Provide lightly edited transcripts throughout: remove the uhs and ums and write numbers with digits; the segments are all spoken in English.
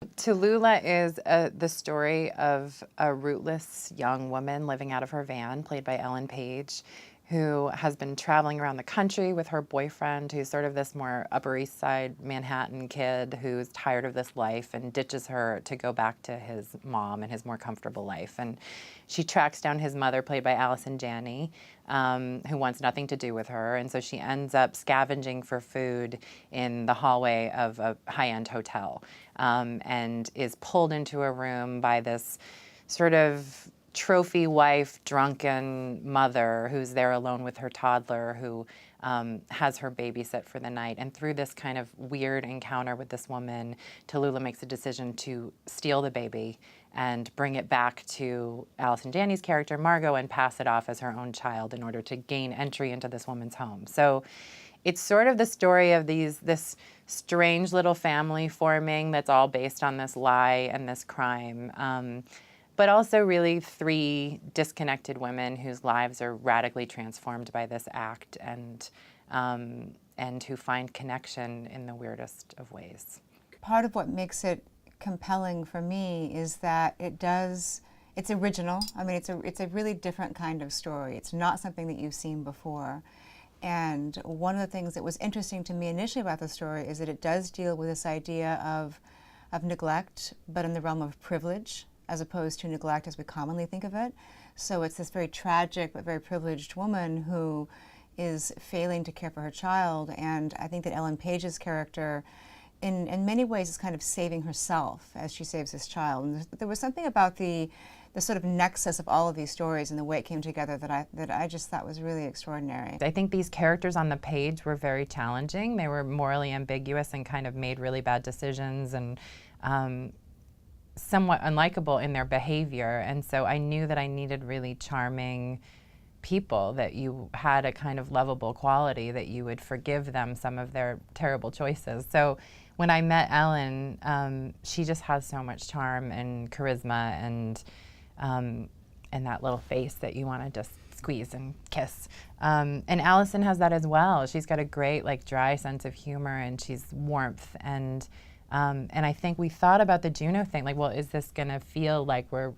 Tallulah is the story of a rootless young woman living out of her van, played by Ellen Page, who has been traveling around the country with her boyfriend, who's sort of this more Upper East Side Manhattan kid who's tired of this life and ditches her to go back to his mom and his more comfortable life. And she tracks down his mother, played by Allison, Janney, who wants nothing to do with her. And so she ends up scavenging for food in the hallway of a high-end hotel, and is pulled into a room by this sort of trophy wife, drunken mother who's there alone with her toddler, who has her babysit for the night. And through this kind of weird encounter with this woman, Tallulah makes a decision to steal the baby and bring it back to Allison Janney's character, Margot, and pass it off as her own child in order to gain entry into this woman's home. So it's sort of the story of this strange little family forming that's all based on this lie and this crime. But also really three disconnected women whose lives are radically transformed by this act, and who find connection in the weirdest of ways. Part of what makes it compelling for me is that it's original. I mean, it's a really different kind of story. It's not something that you've seen before. And one of the things that was interesting to me initially about the story is that it does deal with this idea of neglect, but in the realm of privilege, as opposed to neglect as we commonly think of it. So it's this very tragic but very privileged woman who is failing to care for her child, and I think that Ellen Page's character in many ways is kind of saving herself as she saves this child. And there was something about the sort of nexus of all of these stories and the way it came together that I just thought was really extraordinary. I think these characters on the page were very challenging. They were morally ambiguous and kind of made really bad decisions, and somewhat unlikable in their behavior. And so I knew that I needed really charming people, that you had a kind of lovable quality, that you would forgive them some of their terrible choices. So when I met Ellen, she just has so much charm and charisma, and that little face that you want to just squeeze and kiss. And Allison has that as well. She's got a great, like, dry sense of humor, and she's warmth. And I think we thought about the Juno thing, like, well, is this going to feel like we're,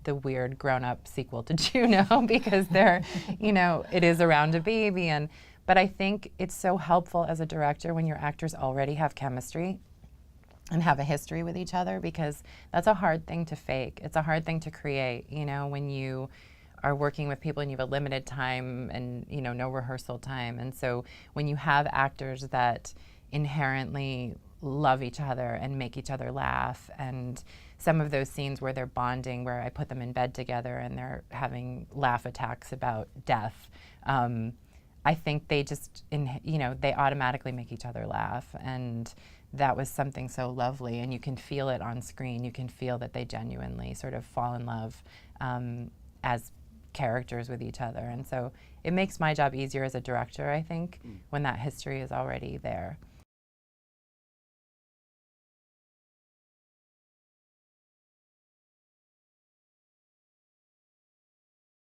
the weird grown-up sequel to Juno because it is around a baby. But I think it's so helpful as a director when your actors already have chemistry and have a history with each other, because that's a hard thing to fake. It's a hard thing to create, when you are working with people and you have a limited time and, no rehearsal time. And so when you have actors that inherently love each other and make each other laugh, and some of those scenes where they're bonding, where I put them in bed together and they're having laugh attacks about death, I think they just, they automatically make each other laugh. And that was something so lovely, and you can feel it on screen. You can feel that they genuinely sort of fall in love as characters with each other. And so it makes my job easier as a director, I think, when that history is already there.